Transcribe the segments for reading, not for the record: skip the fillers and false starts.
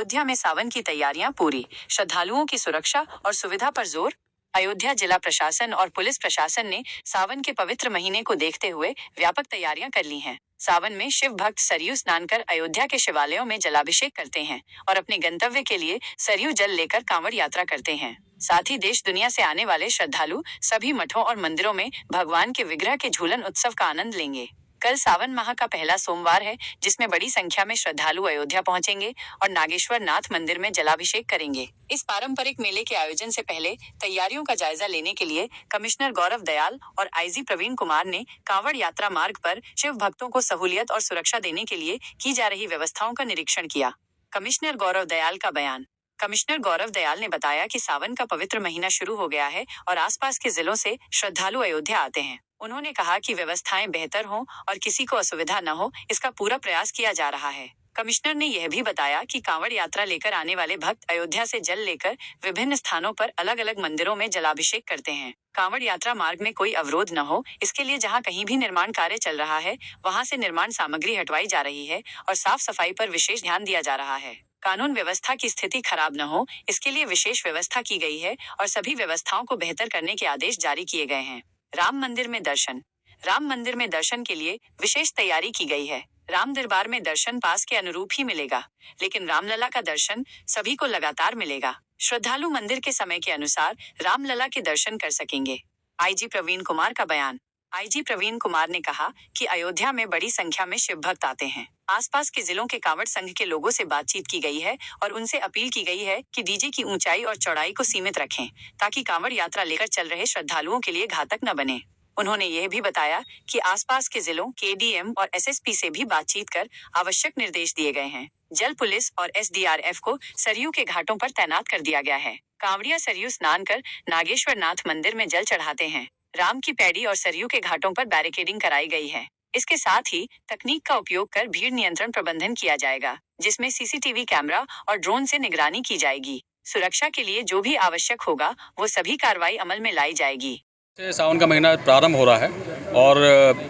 अयोध्या में सावन की तैयारियां पूरी, श्रद्धालुओं की सुरक्षा और सुविधा पर जोर। अयोध्या जिला प्रशासन और पुलिस प्रशासन ने सावन के पवित्र महीने को देखते हुए व्यापक तैयारियां कर ली हैं। सावन में शिव भक्त सरयू स्नान कर अयोध्या के शिवालयों में जलाभिषेक करते हैं और अपने गंतव्य के लिए सरयू जल लेकर कांवड़ यात्रा करते हैं। साथ ही देश दुनिया से आने वाले श्रद्धालु सभी मठों और मंदिरों में भगवान के विग्रह के झूलन उत्सव का आनंद लेंगे। कल सावन माह का पहला सोमवार है, जिसमें बड़ी संख्या में श्रद्धालु अयोध्या पहुंचेंगे और नागेश्वर नाथ मंदिर में जलाभिषेक करेंगे। इस पारंपरिक मेले के आयोजन से पहले तैयारियों का जायजा लेने के लिए कमिश्नर गौरव दयाल और आईजी प्रवीण कुमार ने कांवड़ यात्रा मार्ग पर शिव भक्तों को सहूलियत और सुरक्षा देने के लिए की जा रही व्यवस्थाओं का निरीक्षण किया। कमिश्नर गौरव दयाल का बयान। कमिश्नर गौरव दयाल ने बताया कि सावन का पवित्र महीना शुरू हो गया है और आसपास के जिलों से श्रद्धालु अयोध्या आते हैं। उन्होंने कहा कि व्यवस्थाएं बेहतर हों और किसी को असुविधा न हो, इसका पूरा प्रयास किया जा रहा है। कमिश्नर ने यह भी बताया कि कांवड़ यात्रा लेकर आने वाले भक्त अयोध्या से जल लेकर विभिन्न स्थानों पर अलग अलग मंदिरों में जलाभिषेक करते हैं। कांवड़ यात्रा मार्ग में कोई अवरोध न हो, इसके लिए जहां कहीं भी निर्माण कार्य चल रहा है, वहां से निर्माण सामग्री हटवाई जा रही है और साफ सफाई पर विशेष ध्यान दिया जा रहा है। कानून व्यवस्था की स्थिति खराब न हो, इसके लिए विशेष व्यवस्था की गई है और सभी व्यवस्थाओं को बेहतर करने के आदेश जारी किए गए हैं। राम मंदिर में दर्शन। राम मंदिर में दर्शन के लिए विशेष तैयारी की गई है। राम दरबार में दर्शन पास के अनुरूप ही मिलेगा, लेकिन रामलला का दर्शन सभी को लगातार मिलेगा। श्रद्धालु मंदिर के समय के अनुसार रामलला के दर्शन कर सकेंगे। आईजी प्रवीण कुमार का बयान। आईजी प्रवीण कुमार ने कहा कि अयोध्या में बड़ी संख्या में शिव भक्त आते हैं। आसपास के जिलों के कांवड़ संघ के लोगों से बातचीत की गई है और उनसे अपील की गई है कि डीजे की ऊंचाई और चौड़ाई को सीमित रखें, ताकि कांवड़ यात्रा लेकर चल रहे श्रद्धालुओं के लिए घातक न बने। उन्होंने यह भी बताया कि आसपास के जिलों केडीएम और एसएसपी से भी बातचीत कर आवश्यक निर्देश दिए गए हैं। जल पुलिस और एसडीआरएफ को सरयू के घाटों पर तैनात कर दिया गया है। कांवड़िया सरयू स्नान कर नागेश्वर नाथ मंदिर में जल चढ़ाते हैं। राम की पैड़ी और सरयू के घाटों पर बैरिकेडिंग कराई गई है। इसके साथ ही तकनीक का उपयोग कर भीड़ नियंत्रण प्रबंधन किया जाएगा, जिसमें सीसीटीवी कैमरा और ड्रोन से निगरानी की जाएगी। सुरक्षा के लिए जो भी आवश्यक होगा, वो सभी कार्रवाई अमल में लाई जाएगी। सावन का महीना प्रारंभ हो रहा है और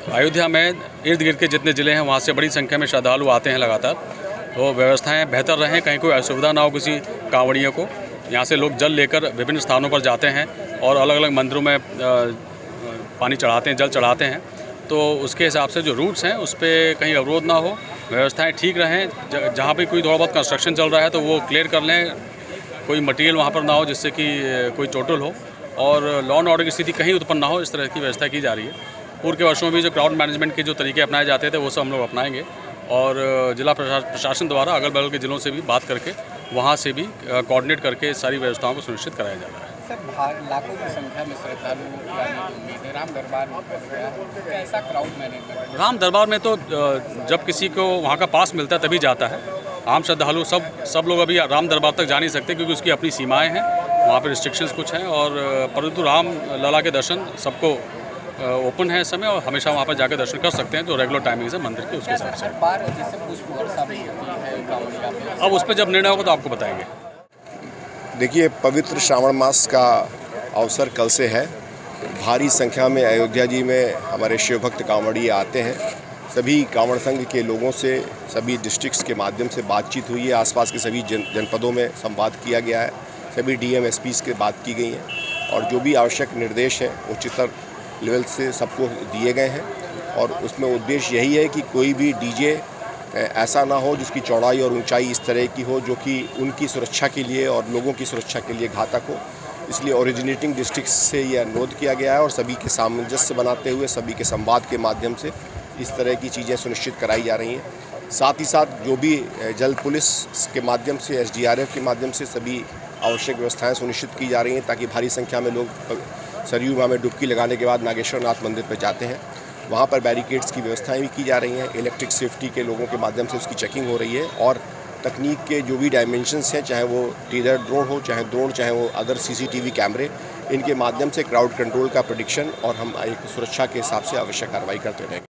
अयोध्या में इर्द गिर्द के जितने ज़िले हैं वहाँ से बड़ी संख्या में श्रद्धालु आते हैं लगातार। तो व्यवस्थाएं बेहतर रहें, कहीं कोई असुविधा ना हो किसी कांवड़ियों को। यहाँ से लोग जल लेकर विभिन्न स्थानों पर जाते हैं और अलग अलग मंदिरों में पानी चढ़ाते हैं, जल चढ़ाते हैं। तो उसके हिसाब से जो रूट्स हैं उस पर कहीं अवरोध ना हो, व्यवस्थाएँ ठीक रहें। जहाँ पर कोई थोड़ा बहुत कंस्ट्रक्शन चल रहा है तो वो क्लियर कर लें, कोई मटीरियल वहाँ पर ना हो जिससे कि कोई चोटल हो और लॉ एंड ऑर्डर की स्थिति कहीं उत्पन्न ना हो, इस तरह की व्यवस्था की जा रही है। पूर्व के वर्षों में भी जो क्राउड मैनेजमेंट के जो तरीके अपनाए जाते थे वो सब हम लोग अपनाएंगे और जिला प्रशासन द्वारा अगल बगल के ज़िलों से भी बात करके वहाँ से भी कोऑर्डिनेट करके सारी व्यवस्थाओं को सुनिश्चित कराया जा रहा है। सर, लाखों की संख्या में श्रद्धालु राम दरबार में कैसा क्राउड मैनेजमेंट? राम दरबार में तो जब किसी को वहाँ का पास मिलता है तभी जाता है। आम श्रद्धालु सब लोग अभी राम दरबार तक जा नहीं सकते क्योंकि उसकी अपनी सीमाएँ हैं, वहाँ पर रिस्ट्रिक्शंस कुछ हैं और परंतु राम लला के दर्शन सबको ओपन है इस समय और हमेशा वहाँ पर जाकर दर्शन कर सकते हैं जो रेगुलर टाइमिंग है मंदिर के, उसके हिसाब से। अब उस पर जब निर्णय होगा तो आपको बताएंगे। देखिए, पवित्र श्रावण मास का अवसर कल से है। भारी संख्या में अयोध्या जी में हमारे शिव भक्त कांवड़िए आते हैं। सभी कांवड़ संघ के लोगों से सभी डिस्ट्रिक्ट्स के माध्यम से बातचीत हुई है। आसपास के सभी जनपदों में संवाद किया गया है। सभी डीएम एसपीज़ के बात की गई हैं और जो भी आवश्यक निर्देश हैं उच्चतर लेवल से सबको दिए गए हैं और उसमें उद्देश्य यही है कि कोई भी डीजे ऐसा ना हो जिसकी चौड़ाई और ऊंचाई इस तरह की हो जो कि उनकी सुरक्षा के लिए और लोगों की सुरक्षा के लिए घातक हो। इसलिए ओरिजिनेटिंग डिस्ट्रिक्ट से यह अनुरोध किया गया है और सभी के सामंजस्य बनाते हुए सभी के संवाद के माध्यम से इस तरह की चीज़ें सुनिश्चित कराई जा रही हैं। साथ ही साथ जो भी जल पुलिस के माध्यम से, एसडीआरएफ के माध्यम से सभी आवश्यक व्यवस्थाएं सुनिश्चित की जा रही हैं ताकि भारी संख्या में लोग सरयू माँ में डुबकी लगाने के बाद नागेश्वर नाथ मंदिर पर जाते हैं। वहाँ पर बैरिकेड्स की व्यवस्थाएं भी की जा रही हैं। इलेक्ट्रिक सेफ्टी के लोगों के माध्यम से उसकी चेकिंग हो रही है और तकनीक के जो भी डायमेंशंस हैं, चाहे वो टीजर ड्रोन हो, चाहे वो अदर सीसीटीवी कैमरे, इनके माध्यम से क्राउड कंट्रोल का प्रेडिक्शन और हम एक सुरक्षा के हिसाब से आवश्यक कार्रवाई करते रहेंगे।